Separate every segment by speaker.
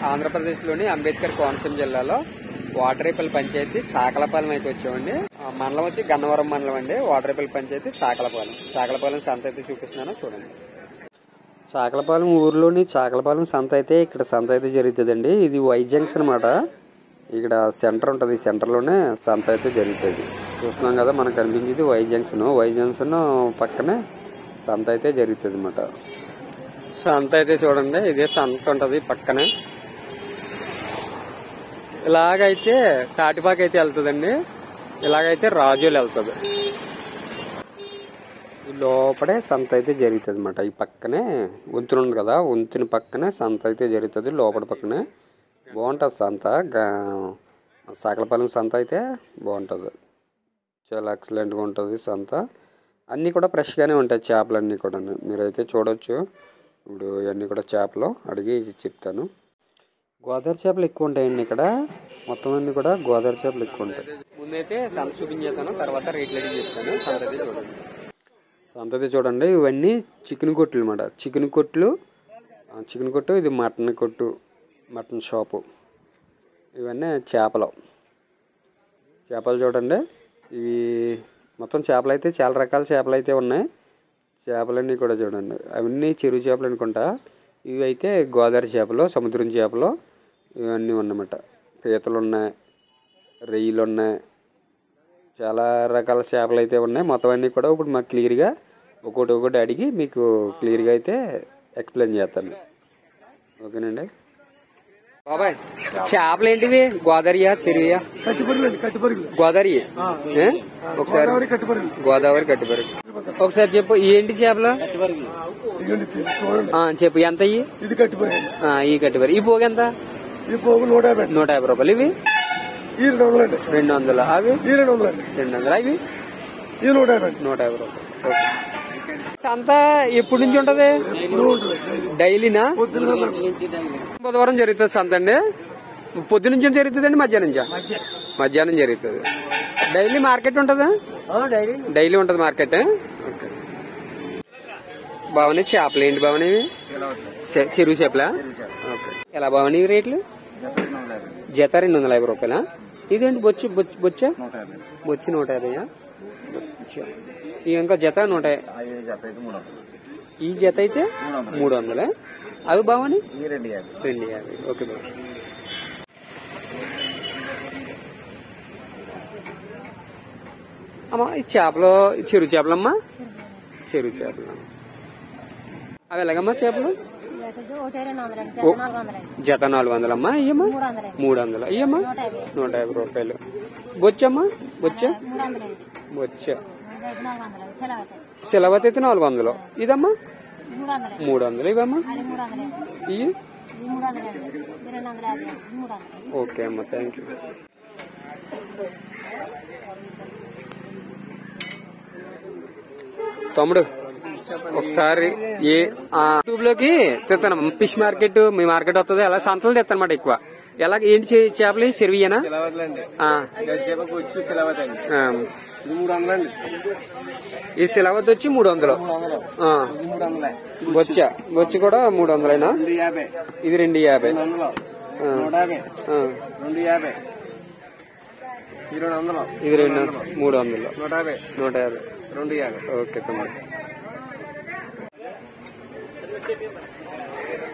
Speaker 1: ఆంధ్రప్రదేశ్లోని అంబేద్కర్ కోనసీమ జిల్లాలో వాటరేపల్లి పంచాయతీ చాకలపాలెం అయితే వచ్చామండి. మండలం వచ్చి గన్నవరం మండలం అండి. వాటరేపల్లి పంచాయతీ చాకలపాలెం సంత అయితే చూపిస్తున్నాను చూడండి. చాకలపాలెం ఊర్లోని చాకలపాలెం సంత అయితే ఇక్కడ సంత అయితే జరుగుతుందండి. ఇది వై జంక్షన్ అన్నమాట. ఇక్కడ సెంటర్ ఉంటుంది. సెంటర్లోనే సంత అయితే జరుగుతుంది. చూస్తున్నాం కదా మనకు కనిపించేది వై జంక్షన్ పక్కనే సంత అయితే జరుగుతుంది అన్నమాట. సంత అయితే చూడండి, ఇదే సంత ఉంటది పక్కనే. ఇలాగైతే తాటిపాక అయితే వెళ్తుందండి. ఇలాగైతే రాజోలు వెళ్తుంది. లోపడే సంత అయితే జరుగుతుంది అన్నమాట. ఈ పక్కనే వంతులు ఉంది కదా, వంతుని పక్కనే సంత అయితే జరుగుతుంది. లోపల పక్కనే బాగుంటుంది సంత. చాకలపాలెం సంత అయితే బాగుంటుంది, చాలా ఎక్సలెంట్గా ఉంటుంది సంత. అన్నీ కూడా ఫ్రెష్గానే ఉంటాయి చేపలు అన్నీ కూడా. మీరైతే చూడవచ్చు. ఇప్పుడు ఇవన్నీ కూడా చేపలు అడిగి చెప్తాను. గోదావరి చేపలు ఎక్కువ ఉంటాయండి ఇక్కడ. మొత్తం అన్ని కూడా గోదావరి చేపలు ఎక్కువ ఉంటాయి. ముందైతే సంత చూపించేస్తాను, తర్వాత రేట్లు అయితే చెప్తాను. సంత అయితే చూడండి. ఇవన్నీ చికెన్ కొట్లు అన్నమాట. చికెన్ కొట్టు, ఇది మటన్ కొట్టు, మటన్ షాపు. ఇవన్నీ చేపలు చూడండి. ఇవి మొత్తం చేపలు అయితే చాలా రకాల చేపలు అయితే ఉన్నాయి. చేపలన్నీ కూడా చూడండి. అవన్నీ చెరువు చేపలు అనుకుంటా. ఇవి అయితే గోదావరి చేపలు, సముద్రం చేపలు ఇవన్నీ ఉన్నమాట. పీతలు ఉన్నాయి, రొయ్యలు ఉన్నాయి, చాలా రకాల చేపలు అయితే ఉన్నాయి. మొత్తం అన్నీ కూడా ఇప్పుడు మాకు క్లియర్గా ఒకటి అడిగి మీకు క్లియర్గా అయితే ఎక్స్ప్లెయిన్ చేస్తాను. ఓకేనండి బాబాయ్. చేపలు ఏంటివి? గోదావరియా, చెరువుయా? గోదావరి. ఒకసారి గోదావరి కట్టిపరుగు ఒకసారి చెప్పు. ఏంటి చేపలు చెప్పు. ఎంత ఈ కట్టిపరుగు? ఈ పోగు ఎంత? 150 రూపాయలు. ఇవి 200. అవి 200. అవి 150 రూపాయలు. సంత ఎప్పటి నుంచి ఉంటది? డైలీనా? బుధవారం జరుగుతుంది సంత అండి. పొద్దు నుంచి జరుగుతుంది అండి? మధ్యాహ్నం జరుగుతుంది. డైలీ మార్కెట్ ఉంటుందా? డైలీ ఉంటుంది మార్కెట్. బావని చేపలు ఏంటి బావని? చెరువు చేపలా? ఎలా బావని రేట్లు? జత 250 రూపాయలా? ఇదేంటి బొచ్చు? బొచ్చ 150. ఇంకా జత 100. ఈ జత అయితే 300. అవి బావని 250. ఓకే బాబు. అమ్మా ఈ చేపలు చెరువు చేపలమ్మా? చెరువు చేపలు. అవి ఎలాగమ్మా చేపలు? జత 400 అమ్మా. ఇయ్యమ్మా 300. ఇయ్యమ్మా 150 రూపాయలు. బొచ్చమ్మా? బొచ్చ సిలవత్ అయితే 400. ఇదమ్మా 300. ఇవమ్మా ఇవి? ఓకే అమ్మా, థ్యాంక్ యూ. తమ్ముడు ఒకసారి యూట్యూబ్ లోకి తెస్తాను. ఫిష్ మార్కెట్ మీ మార్కెట్ వస్తుంది. అలా సంతలు తెస్తానమాట ఎక్కువ. ఎలా ఏంటి చేపలు? చెరువుయేనా? ఈ సిలవత్ వచ్చి 300. బొచ్చ కూడా 300. ఇది 250. ఇది 300. 150. ఓకే తమ్ముడు.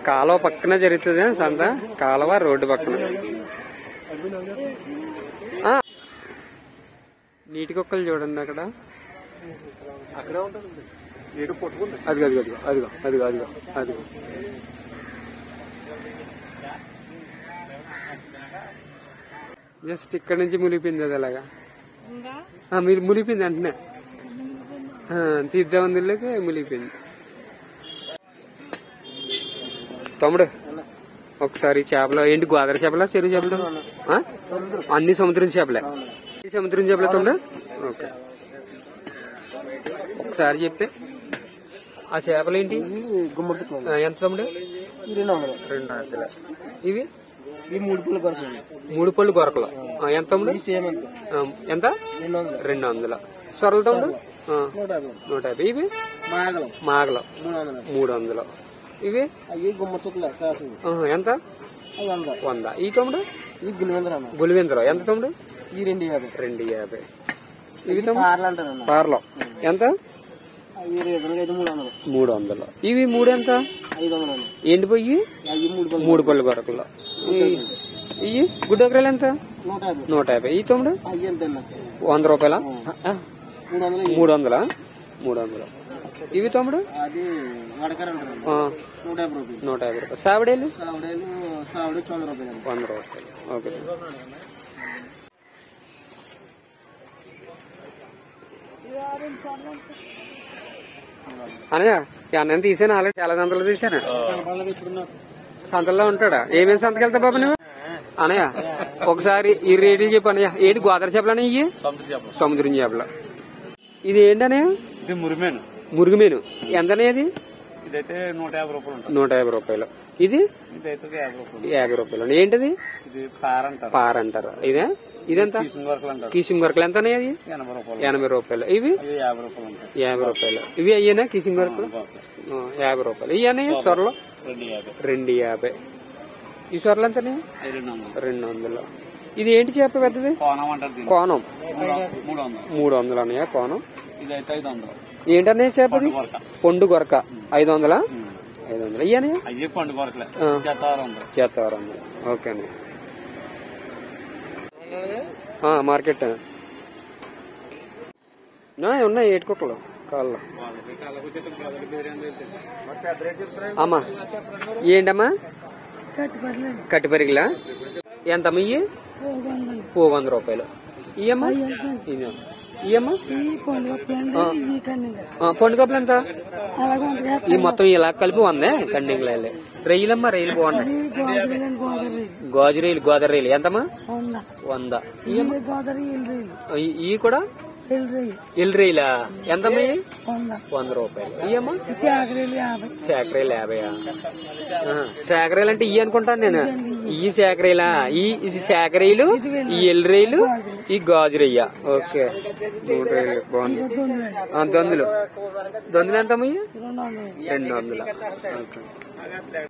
Speaker 1: కాలువ పక్కన జరుగుతుంది సంత. కాలువ రోడ్డు పక్కన. నీటి కుక్కలు చూడండి అక్కడ. అదిగో. జస్ట్ ఇక్కడ నుంచి మునిగిపోయింది. అది అలాగా మీరు మునిగిపోయింది అంటనే తీద్దామందిలోకి మునిగిపోయింది. తమ్ముడు ఒకసారి చేపలు ఏంటి? గోదావరి చేపలా, చెరువు చేపలు? అన్ని సముద్రం చేపలే. సముద్రం చేపలే తమ్ముడు. ఓకే ఒకసారి చెప్పే. ఆ చేపలు ఏంటి? ఎంత తమ్ముడు? 200. ఇవి 3 పళ్ళు గొరకలు. ఎంత తమ్ముడు? ఎంత? 200. సొరలు తమ్ముడు 150. ఇవి మాగలు 300. ఇవి ఎంత? 100. ఈ తమ్ముడు గులివేంద్ర ఎంత తమ్ముడు? 250. ఇవి పార్లో ఎంత? 300. ఇవి 3 ఎంత? ఎండిపోయి 3 పళ్ళు కొరకలు. ఇవి గుడ్డొకరాలు ఎంత? 150. ఈ తమ్ముడు 100 రూపాయల? 300. ఇవి తమ్ముడు 150 రూపాయలు. సావిడేలు 100 రూపాయలు. ఓకే. అనగా అన్న తీసాను ఆల్రెడీ చాలా సంతలు తీసాను. సంతల్లో ఉంటాడా? ఏమేమి సంతకి వెళ్తా బాబు నువ్వు? అనయ్య ఒకసారి ఈ రేట్లు చెప్పు అనయ్య. ఏంటి గోదావరి చేపలనే? ఇవి సముద్రం చేపలు. ఇది ఏంటనయ్య?
Speaker 2: ఇది
Speaker 1: మురుగుమీను ఎంతనే? అది
Speaker 2: ఇదైతే
Speaker 1: 150 రూపాయలు. ఇది 50 రూపాయలు. ఏంటిది? పార అంటారు. ఇదెంత? కిసింగ్ వర్కులు ఎంత? అది 80 రూపాయలు. ఇవి 50 రూపాయలు. ఇవి అయ్యేనా కిసింగ్ వర్కులు? 50 రూపాయలు. ఇవి అన్నయ్య సొరలు 250. ఈ సొరలు ఎంతనే? 200. ఇది ఏంటి చేప పెద్దది? కోనం 300 అన్నయ్య. కోనం ఏంటన్నయ్య చేపది? పండు గొరక 500. ఇవన్నయ్య చేత్తవారు. ఓకే అండి. మార్కెట్ ఉన్నాయి ఏటుకొక్కలు కాళ్ళు. అమ్మా ఏంటమ్మా? కట్టిపరిగిలా ఎంతమ్మా? ఇవి 100 రూపాయలు. ఇయమ్మా పండు కప్పులు ఎంత? ఈ మొత్తం ఇలా కలిపి 100 కండింగ్. రొయ్యలమ్మా రొయ్యలు బాగున్నాయి. గోదావరి రొయ్యలు ఎంతమ్మా? 100. ఇవి కూడా ఎల్లు రొయ్యలా ఎంతమ్మా? 100 రూపాయలు. ఇయమ్మా శాకరీలు 50. శాకరీలు అంటే ఇవి అనుకుంటాను నేను. ఈ శాకరీలా? ఈ శాకరీలు, ఈ ఎల్లు రొయ్యలు, ఈ గాజు రొయ్య. ఓకే 3 రొయ్యలు బాగుంది. దొందులు ఎంతమ్మా? 200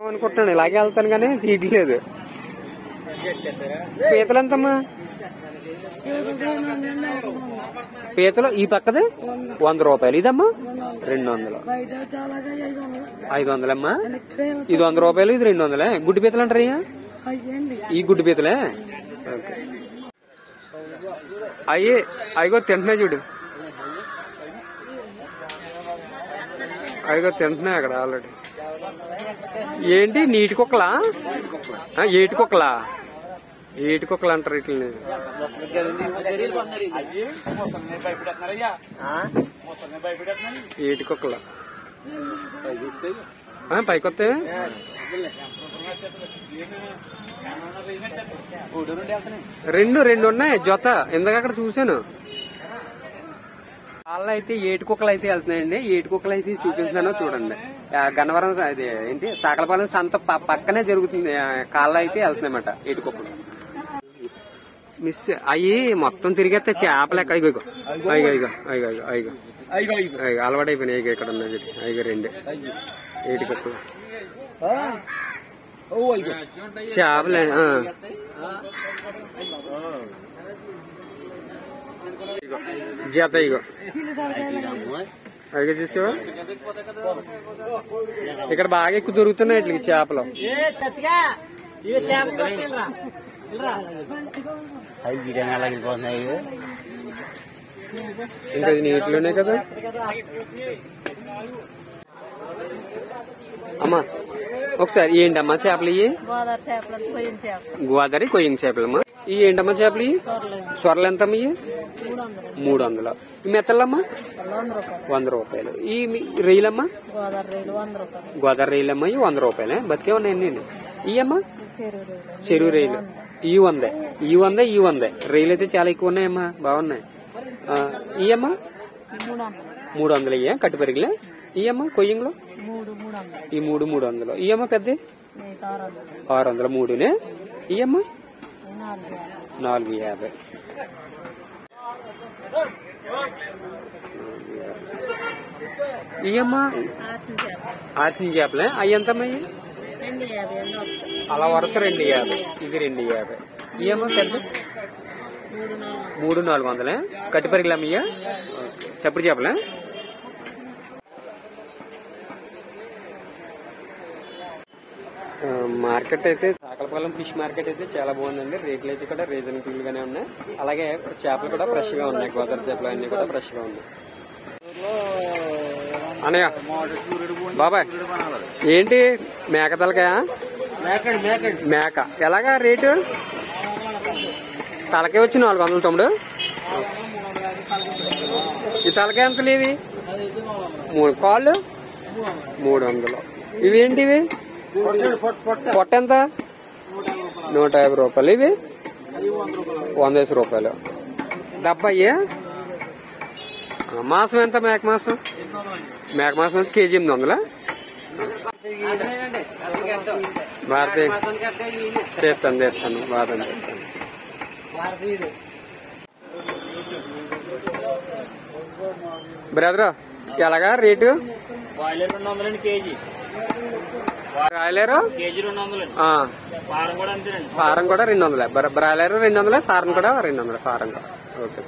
Speaker 1: అనుకుంటున్నాను. ఇలాగే వెళ్తాను కానీ తీయట్లేదు. పీతలు ఎంతమ్మా? పీతలు ఈ పక్కది 100 రూపాయలు. ఇదమ్మా 200. 500 అమ్మా. ఇది 100 రూపాయలు, ఇది 200. గుడ్డు పీతలు అంటారయ్యా? ఈ గుడ్డు పీతలే. అయ్యో తింటున్నాయి చూడు. తింటున్నాయి అక్కడ ఆల్రెడీ. ఏంటి నీటి కుక్కలా? ఏటి కుక్కలా? ఏటి కుక్కలు అంటారు ఇట్లని. ఏటి కుక్కల పైకొత్తే రెండు ఉన్నాయి జత. ఇందాక అక్కడ చూశాను. కాళ్ళు అయితే ఏటి కుక్కలు అయితే వెళ్తున్నాయండి. ఏటి కుక్కలు అయితే చూపిస్తున్నాను చూడండి. గన్నవరం అది ఏంటి సాకలపాలెం సంత పక్కనే జరుగుతుంది. కాళ్ళు అయితే వెళ్తున్నాయన్నమాట ఏటి కుక్కలు. మిస్ అయ్యి మొత్తం తిరిగేస్తే చేపలు ఎక్కడ? అయ్యో అలవాటైపోయినాయి. ఇక్కడ ఉన్నాయి అయ్యో 2 ఏటి కుక్కలు చేపలే. జత ఇగో అయ్యో చూసావా? ఇక్కడ బాగా ఎక్కువ దొరుకుతున్నాయి ఇట్లకి చేపలు. ఇంకా నీటిలోనే కదా అమ్మా. ఒకసారి ఏంటమ్మా చేపలు? ఇవి గోదావరి కొయ్యం చేపలమ్మా. ఇవి ఏంటమ్మా చేపలు? ఇవి సొరలు ఎంతమ్మా? ఇవి 300. ఈ మెత్తలమ్మా 100 రూపాయలు. ఈ రొయ్యలమ్మా? గోదావరి రొయ్యలమ్మా ఇవి 100 రూపాయలే. బతికే ఉన్నాయండి. ఇవమ్మా చెరువు రొయ్యలు. ఈ 100. రొయ్యలు అయితే చాలా ఎక్కువ ఉన్నాయమ్మా, బాగున్నాయి. ఇవమ్మా 300. ఇయ్య కట్టు పెరిగిలే. ఇవమ్మా కొయ్యంలో ఈ 300. ఇవమ్మా పెద్ద 600. 3నే. ఇవమ్మా 450. ఇవమ్మా ఆర్సిన చేపలే. అవి ఎంతమ్మా? అలా వరుస 250, ఇది 250. ఇవేమో పెద్ద 300-400 కట్టి పరిగెలు అమ్మయ్యా. చప్పుడు చేపలే. మార్కెట్ అయితే సాకలపాలెం ఫిష్ మార్కెట్ అయితే చాలా బాగుందండి. రేట్లు అయితే కూడా రీజనబుల్ గానే ఉన్నాయి. అలాగే చేపలు కూడా ఫ్రెష్ గా ఉన్నాయి. గోదావరి చేపలు అన్ని కూడా ఫ్రెష్ గా ఉన్నాయి. అన్నయ్య బాబాయ్ ఏంటి మేక తలకాయ? మేక ఎలాగా రేటు? తలకాయ వచ్చి 400 తమ్ముడు. ఈ తలకాయ ఎంత లేవి? 3 కాళ్ళు 300. ఇవి ఏంటివి? పొట్ట ఎంత? 150 రూపాయలు. ఇవి 110 రూపాయలు. డబ్బా మాసం ఎంత? మేక మాసం ఎంత? కేజీ 800. భారతీయ చేస్తాను బాధ. బ్రదర్ ఎలాగా రేటు? Broiler KG 200. ఫారం కూడా 200. బ్రాయిలర్ 200, ఫారం కూడా 200. ఫారం కూడా ఓకే.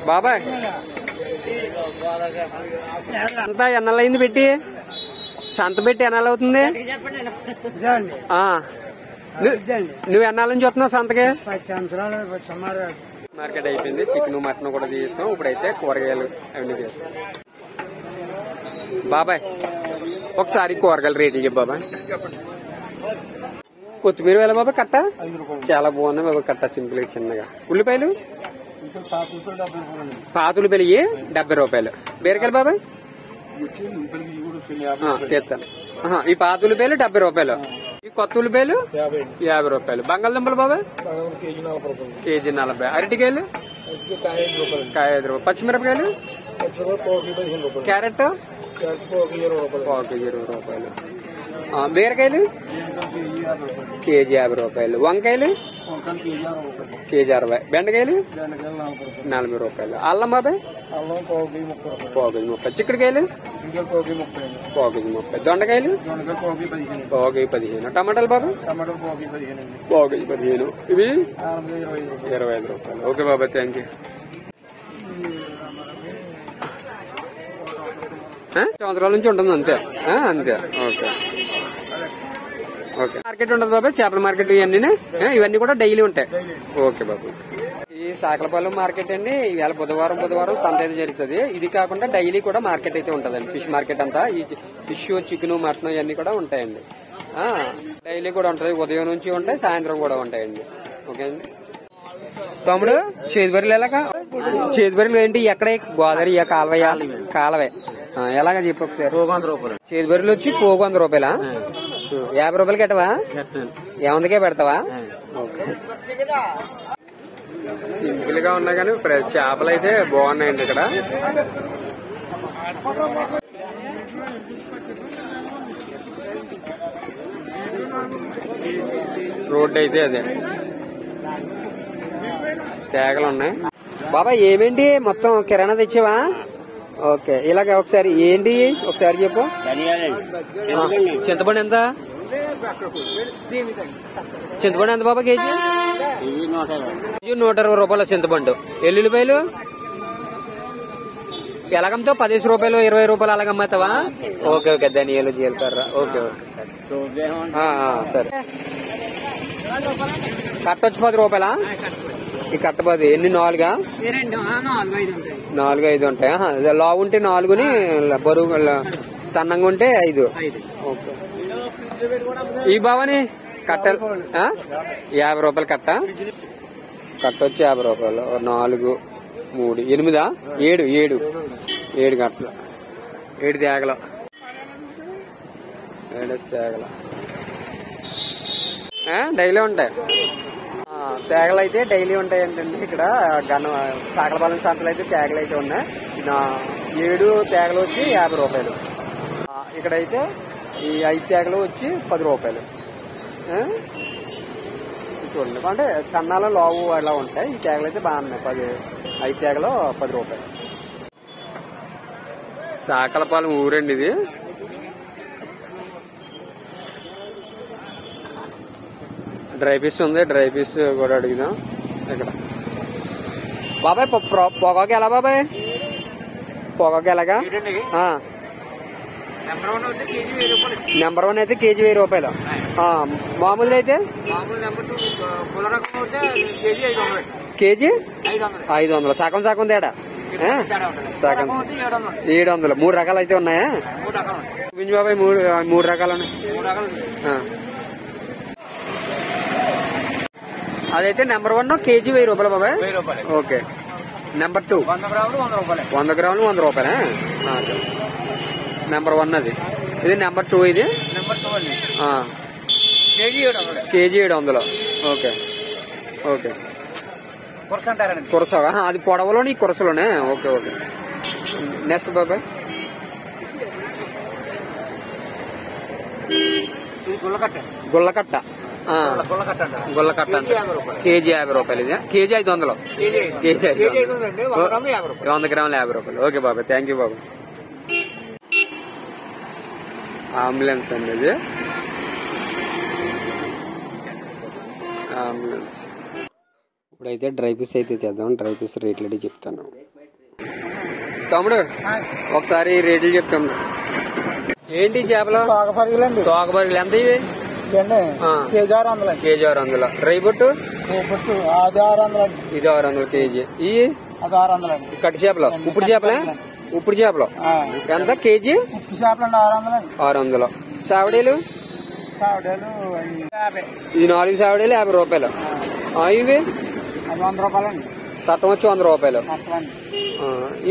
Speaker 1: బాబాయ్ అంతా ఎన్నాళ్ళయింది పెట్టి? సంత పెట్టి ఎన్నాళ్ళు అవుతుంది? నువ్వు ఎన్నాళ్ళ నుంచి వస్తున్నావు సంతకి? మార్కెట్ అయిపోయింది. చికెన్ మటన్ కూడా తీస్తాం. ఇప్పుడైతే కూరగాయలు అవన్నీ తీస్తాం. బాబాయ్ ఒకసారి కూరగాయల రేట్లు చెప్పు బాబాయ్. కొత్తిమీర వేల బాబాయ్ కట్ట చాలా బాగుంది బాబాయ్. కట్ట సింపుల్ గా చిన్నగా. ఉల్లిపాయలు పాతులు 70 రూపాయలు. బీరకాయలు బాబాయ్ తీస్తాను. ఈ పాత ఉల్లిపాయలు 70 రూపాయలు. ఈ కొత్త ఉల్లిపాయలు 50 రూపాయలు. బంగాళదుంపలు బాబాయ్ కేజీ 40. అరటికాయలు కాయ 5 రూపాయలు. పచ్చిమిరపకాయలు క్యారెట్ కేజీ 20 రూపాయలు. బీరకాయలు కేజీ 50 రూపాయలు. వంకాయలు కేజీ 60. బెండకాయలు 40 రూపాయలు. అల్లం బాబాయ్ కేజీ 30. చిక్కుడుకాయలు కేజీ 30. దొండకాయలు కేజీ 15. టమాటాలు బాబాయ్ కేజీ 15. ఇవి 25 రూపాయలు. ఓకే బాబాయ్ థ్యాంక్ యూ. సంవత్సరాల నుంచి ఉంటుంది అంతే. అంతే ఓకే ఓకే. మార్కెట్ ఉండదు బాబాయ్ చేపల మార్కెట్ ఇవన్నీ కూడా డైలీ ఉంటాయి. ఓకే బాబు. ఈ సాకలపాలెం మార్కెట్ అండి ఇవాళ బుధవారం సంత అయితే జరుగుతుంది. ఇది కాకుండా డైలీ కూడా మార్కెట్ అయితే ఉంటదండి. ఫిష్ మార్కెట్ అంతా ఈ ఫిష్ చికెన్ మటన్ ఇవన్నీ కూడా ఉంటాయండి. డైలీ కూడా ఉంటాయి. ఉదయం నుంచి ఉంటాయి, సాయంత్రం కూడా ఉంటాయండి. ఓకే అండి. తమ్ముడు చేతిబర్రెలు ఎలాగా? చేతిబర్రెలు ఏంటి? ఎక్కడ? గోదావరి కాలవే ఎలాగా చెప్పు ఒకసారి. 100 రూపాయలు. చేతిబర్రెలు వచ్చి 100 రూపాయలా? 50 రూపాయలు కట్టవా? ఏమందుకే పెడతావా? సింపుల్ గా ఉన్నా కానీ చేపలు అయితే బాగున్నాయండి ఇక్కడ. రోడ్డు అయితే అదే తేగలు ఉన్నాయి. బాబాయ్ ఏమేంటి మొత్తం కిరాణా తెచ్చావా? ఓకే ఇలాగ ఒకసారి ఏంటి ఒకసారి చెప్పు. చింతపండు ఎంత? చింతపండు ఎంత బాబా కేజీ? 120 రూపాయలు చింతపండు. ఎల్లుల్లిపాయలు ఎలాగమ్ముతావు? 15 రూపాయలు 20 రూపాయలు అలాగమ్మాతావా? Okay okay. ధనియాలు జీలకర్ర ఓకే ఓకే సరే. కట్ట వచ్చి 10 రూపాయలా? ఈ కట్ట 10 ఎన్ని? 4 4-5 ఉంటాయి. లావు ఉంటే 4ని, బరువు సన్నంగా ఉంటే 5. ఓకే. ఈ బావని కట్టలు 50 రూపాయలు కట్ట. కట్ట వచ్చి 50 రూపాయలు. 4 3 8 7 కట్టలు. 7 తేగలు. 7 తేగలు డైలీ ఉంటాయి. తేగలు అయితే డైలీ ఉంటాయి ఏంటండి ఇక్కడ సాకలపాలెం సంతలు అయితే తేగలు అయితే ఉన్నాయి. 7 తేగలు వచ్చి 50 రూపాయలు. ఇక్కడైతే ఈ 5 తేగలు వచ్చి 10 రూపాయలు. చూడండి. అంటే సన్నాలు లావు అలా ఉంటాయి. ఈ తేగలు అయితే బాగున్నాయి. 5 తేగలు 10 రూపాయలు. సాకలపాలెం ఊరండి ఇది. డ్రై పీస్ ఉంది. డ్రై పీస్ కూడా అడిగినా ఇక్కడ. బాబాయ్ పొగాకు ఎలా బాబాయ్? పొగాకు ఎలాగా? నెంబర్ 1 అయితే కేజీ 1000 రూపాయలు. మామూలు అయితే కేజీ 500. సగం తేడా. సగం 700. 3 రకాలు అయితే ఉన్నాయా బాబాయ్? 3 రకాలు ఉన్నాయి. అదైతే నెంబర్ 1 కేజీ 1000 రూపాయలు బాబాయ్. ఓకే. నెంబర్ 2 100 గ్రాములు 100 రూపాయలా? నెంబర్ 1 అది. ఇది నెంబర్ 2. ఇది కేజీ 700. Okay okay. కురస అది పొడవలోని కురసలోనే. Okay okay. నెక్స్ట్ బాబాయ్ గుల్లకట్ట. గుల్లకట్ట కేజీ 50 రూపాయలు. ఇది కేజీ 500. కేజీ 100 గ్రాములు 50 రూపాయలు. ఓకే బాబాయ్, థ్యాంక్ యూ బాబాయ్. అంబులెన్స్ అండి ఇది. అంబులెన్స్. ఇప్పుడైతే డ్రై పీస్ అయితే తెద్దాం. డ్రై పీస్ రేట్లు అయితే చెప్తాను. తమ్ముడు ఒకసారి రేట్లు చెప్తాము. ఏంటి చేపలు? తోకబరుగులు ఎంత ఇవి? కేజీ 600. డ్రై బొట్టు ఇది 600 కేజీ. ఇవి కట్టి చేపలు. ఉప్పుడు చేపలే? ఉప్పుడు చేపలు ఎంత కేజీ? 600. సావడీలు ఈ 4 సావడీలు 50 రూపాయలు. ఇవి
Speaker 2: 100 రూపాయలండి.
Speaker 1: తట్టం వచ్చి 100 రూపాయలు.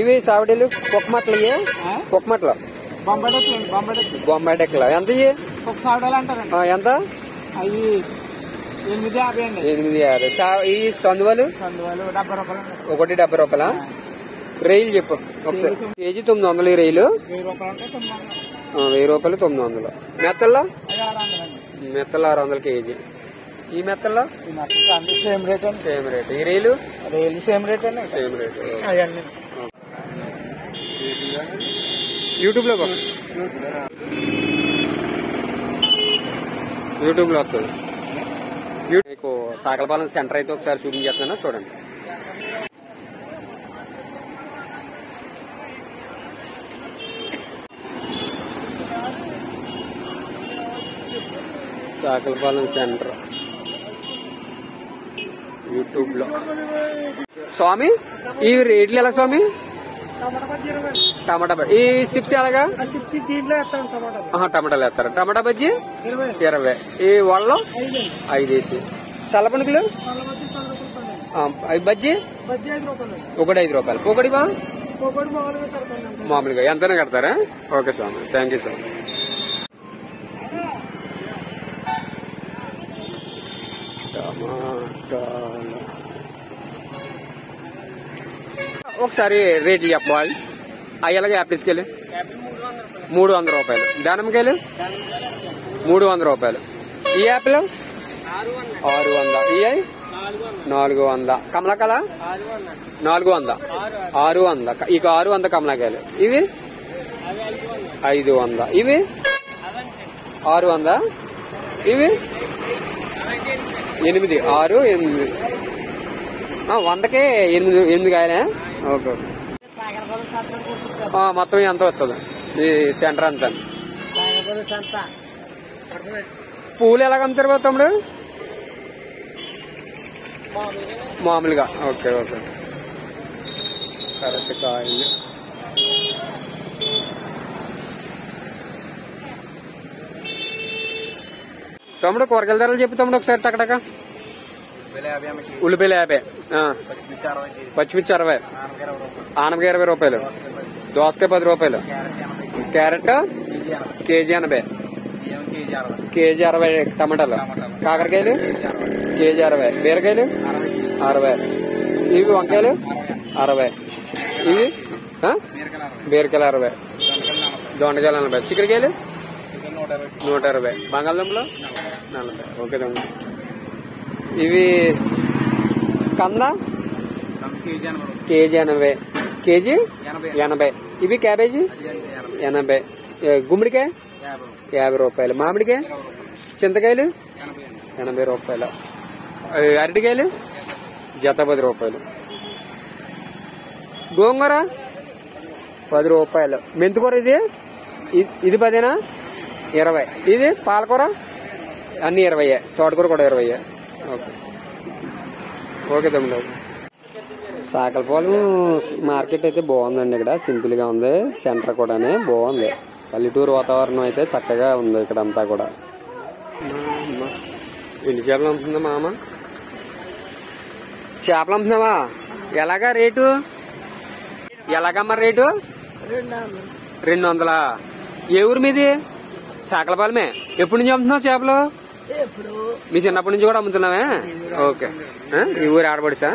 Speaker 1: ఇవి సావడీలు కుక్కమట్టలు. ఇవి కుక్కమట్టలు బొంబాయి డెక్కలు ఎంత? ఇవి ఎంత? 850. ఈ సందువలు 1 70 రూపాయల. రైలు చెప్పు ఒకసారి. కేజీ 900. ఈ రైలు 1000 రూపాయలు 900. మెత్తల్లో 600 కేజీ. ఈ మెత్తల్లో
Speaker 2: సేమ్ రేట్.
Speaker 1: ఈ రైలు
Speaker 2: సేమ్ రేట్ అండి.
Speaker 1: Same rate. యూట్యూబ్ లో వస్తుంది. మీకు సాకలపాలెం సెంటర్ అయితే ఒకసారి చూపించేస్తాను చూడండి. సాకలపాలెం సెంటర్ యూట్యూబ్ లో. స్వామి ఈ రేట్లు ఎలా స్వామి? టమాటా బజ్జీ. ఈ చిప్స్ ఎలాగా? టమాటాలు వేస్తారు. టమాటా బజ్జీ 20. ఈ వాళ్ళలో 5 వేసి. సల్లపుణుకులు బజ్జీ 1 5 రూపాయలు. ఒకటి మామూలుగా ఎంతనే కడతారా? ఓకే స్వామి, థ్యాంక్ యూ స్వామి. ఒకసారి రేట్లు చెప్పాలి. అయ్యలాగా యాపిల్స్కి వెళ్ళి 300 రూపాయలు. దానిమ్మకాయలు 300 రూపాయలు. ఈ యాపిల్ 600. ఈ 400. కమలాకాయల 400. 600. ఇక 600 కమలాకాయలు. ఇవి 500. ఇవి 600. ఇవి 8 6 8. 100కే 8 కాయలే. ఓకే. మొత్తం ఎంత వస్తుంది ఈ సెంటర్ అంతా? పూలు ఎలాగ అమ్ముతారు తమ్ముడు? మామూలుగా. Okay okay. కరెక్ట్. కాయలు తమ్ముడు కూరగాయల ధరలు చెప్పు తమ్ముడు ఒకసారి టకటక. ఉల్లిపాయలు 50. పచ్చిమిర్చి 60. ఆనపకాయ 20 రూపాయలు. దోసకాయ 10 రూపాయలు. Carrot KG 80. కేజీ 60. టమాటాలు. కాకరకాయలు కేజీ 60. బీరకాయలు 60. ఇవి వంకాయలు 60. ఇవి బీరకాయలు 60. దొండకాయలు 40. చిక్కుడుకాయలు 120. బంగాళదుంపలు 40. ఓకే తమ్ముడు. ఇవి కంద కేజీ 80, కేజీ 80. ఇవి క్యాబేజీ 80. గుమ్మడికాయ 50 రూపాయలు. మామిడికాయ చింతకాయలు 80 రూపాయలు. అరటికాయలు జత 10 రూపాయలు. గోంగూర 10 రూపాయలు. మెంతికూర ఇది 10, 20. ఇది పాలకూర అన్ని 20. తోటకూర కూడా 20. ఓకే తమ్ముడు. సాకలపాలెం మార్కెట్ అయితే బాగుందండి. ఇక్కడ సింపుల్ గా ఉంది. సెంటర్ కూడానే బాగుంది. పల్లెటూరు వాతావరణం అయితే చక్కగా ఉంది ఇక్కడ అంతా కూడా. ఎన్ని చేపలు అమ్ముతుందా మామ? చేపలు అమ్ముతున్నావా? ఎలాగా రేటు? ఎలాగమ్మా రేటు? 200. ఏ ఊరు మీది? సాకలపాలెమే. ఎప్పటి నుంచి అమ్ముతున్నావు చేపలు? మీ చిన్నప్పటి నుంచి కూడా అమ్ముతున్నావే? ఓకే. ఈ ఊరు ఆడబడిసా?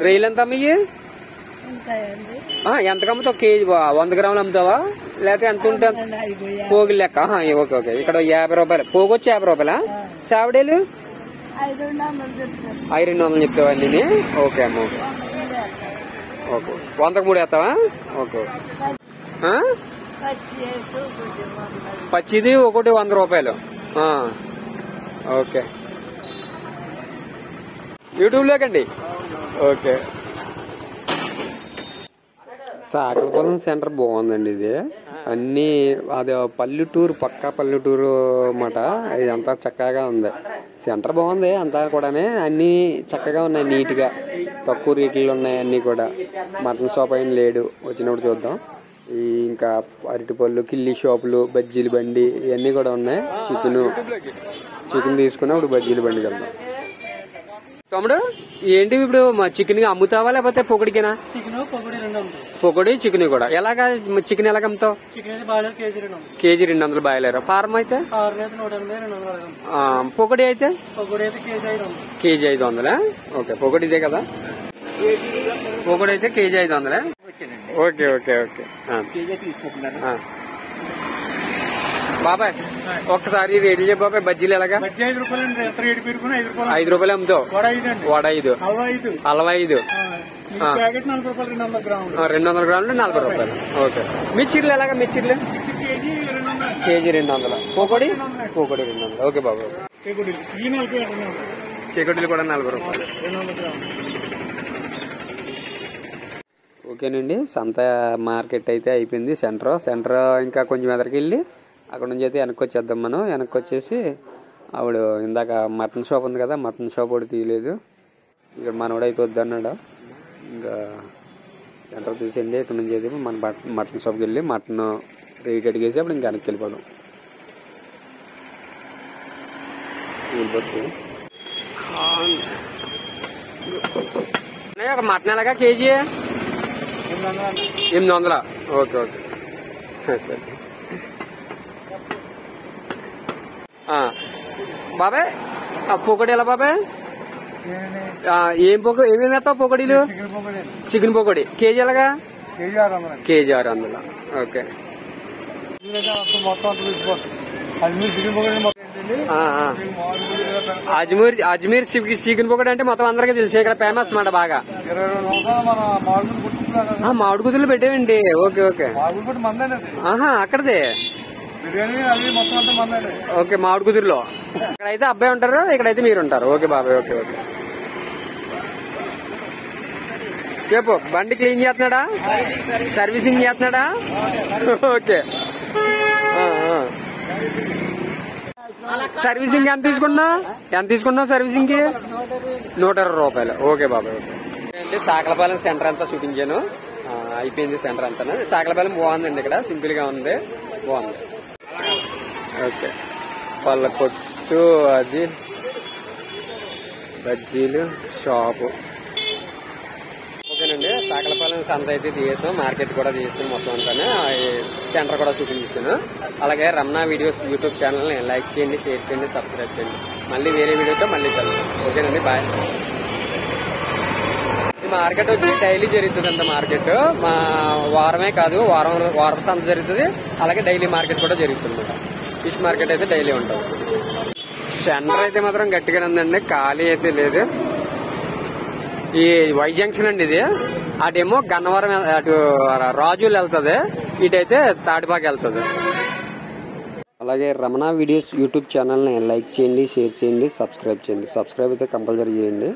Speaker 1: రొయ్యలు ఎంత అమ్మయ్యి? ఎంతకు అమ్ముతావు? కేజీ 100 గ్రాములు అమ్ముతావా? లేకపోతే ఎంత ఉంటే పోగులు లెక్క? Okay okay. ఇక్కడ 50 రూపాయలు. పోగొచ్చి 50 రూపాయలా? సావిడేలు 200 చెప్తావా అన్ని? ఓకే అమ్మ. ఓకే. 100కు 3 వేస్తావా? ఓకే. పచ్చిది ఒకటి 100 రూపాయలు. ఓకే. యూట్యూబ్ లేకండి. ఓకే. సాకలపాలెం సెంటర్ బాగుందండి. ఇది అన్ని అది పల్లెటూరు, పక్కా పల్లెటూరు అన్నమాట. ఇదంతా చక్కగా ఉంది. సెంటర్ బాగుంది అంతా కూడానే. అన్ని చక్కగా ఉన్నాయి, నీట్ గా. తక్కువ రేట్లు ఉన్నాయి అన్ని కూడా. మటన్ షాప్ అయిన లేడు, వచ్చినప్పుడు చూద్దాం. ఇంకా అరటిపళ్ళు, కిల్లి షాపులు, బజ్జీల బండి ఇవన్నీ కూడా ఉన్నాయి. చికెన్ తీసుకున్నప్పుడు బజ్జీల బండికి వెళ్దాం. తమ్ముడు ఏంటి ఇప్పుడు చికెన్ అమ్ముతావా లేకపోతే పొగడికేనా? పొగడి చికెన్ కూడా. ఎలాగా చికెన్ ఎలాగ అమ్ముతావు? KG 200 boiler. ఫారం అయితే పొగడి అయితే కేజీ 500. ఓకే. పొగడి ఇదే కదా? పొగడి అయితే కేజీ 500. Okay okay okay. బాబాయ్ ఒక్కసారి రేట్లు చెప్పు బాబాయ్. బజ్జీలు ఎలాగా? 5 రూపాయలు అమ్ముతావు. వడ 5, హల్వా 5, 200 గ్రాములు 40 రూపాయలు. ఓకే. మిర్చిర్లు ఎలాగా? మిర్చిర్లు కేజీ 200. పొగడి 200. ఓకే బాబు. చేకొడ్లు కూడా 40 రూపాయలు. ఓకేనండి. సంత మార్కెట్ అయితే అయిపోయింది. సెంటర్ ఇంకా కొంచెం ఎదరికి వెళ్ళి అక్కడ నుంచి అయితే వెనక్కి వచ్చేద్దాం మనం. వెనక్కి వచ్చేసి ఆవిడ ఇందాక మటన్ షాప్ ఉంది కదా, మటన్ షాప్ కూడా తీయలేదు. ఇక్కడ మనోడైతే వద్దన్నాడు. ఇంకా సెంటర్ తీసేయండి. ఇక్కడ నుంచి అయితే మన మటన్ షాప్కి వెళ్ళి మటన్ రేట్ అడిగేసి అప్పుడు ఇంకా వెనక్కి వెళ్ళిపోదాం. స్కూల్ బస్సు ఒక మటన్ ఎలాగా కేజీ? 800. Okay okay. బాబాయ్ పొగడి ఎలా బాబాయ్? ఏమేమి వేస్తావు పొగడీలు? చికెన్ పొగడి కేజీ ఎలాగా? కేజీ 600. ఓకే. అజ్మీర్ చికెన్ పొగడి అంటే మొత్తం అందరికీ తెలుసు. ఇక్కడ ఫేమస్ మాట బాగా. మామిడి కుదురులు పెట్టేవండి. Okay okay. అక్కడదే. ఓకే. మామిడి కుదురులో ఇక్కడైతే అబ్బాయి ఉంటారు, ఇక్కడైతే మీరు ఉంటారు. ఓకే బాబాయ్. Okay okay. చెప్పు. బండి క్లీన్ చేస్తున్నాడా? సర్వీసింగ్ చేస్తున్నాడా? ఓకే. సర్వీసింగ్ ఎంత తీసుకున్నావు సర్వీసింగ్ కి? 120 రూపాయలు. ఓకే బాబాయ్. ఓకే. అంటే సాకలపాలెం సెంటర్ అంతా చూపించాను. అయిపోయింది సెంటర్ అంతా. సాకలపాలెం బాగుందండి. ఇక్కడ సింపుల్ గా ఉంది, బాగుంది. ఓకే. పళ్ళ కొట్టు, అది బజ్జీలు షాపు. ఓకేనండి. సాకలపాలెం సంత అయితే తీసాం, మార్కెట్ కూడా తీసాను, మొత్తం అంతానే సెంటర్ కూడా చూపించాను. అలాగే రమణ వీడియోస్ యూట్యూబ్ ఛానల్ ని లైక్ చేయండి, షేర్ చేయండి, సబ్స్క్రైబ్ చేయండి. మళ్ళీ వేరే వీడియోతో మళ్ళీ కలుద్దాం. ఓకేనండి. బాయ్. ఈ మార్కెట్ వచ్చి డైలీ జరుగుతుంది అంత మార్కెట్. మా వారమే కాదు, వారం సంత జరుగుతుంది. అలాగే డైలీ మార్కెట్ కూడా జరుగుతుంది. ఫిష్ మార్కెట్ అయితే డైలీ ఉంటుంది. సెంటర్ అయితే మాత్రం గట్టిగా ఉందండి, ఖాళీ అయితే లేదు. ఈ వై జంక్షన్ అండి ఇది. అటేమో గన్నవరం, అటు రాజులు వెళ్తుంది, ఇటైతే తాటిపాకి వెళ్తుంది. అలాగే రమణ వీడియోస్ యూట్యూబ్ ఛానల్ని లైక్ చేయండి, షేర్ చేయండి, సబ్స్క్రైబ్ చేయండి. సబ్స్క్రైబ్ అయితే కంపల్సరీ చేయండి.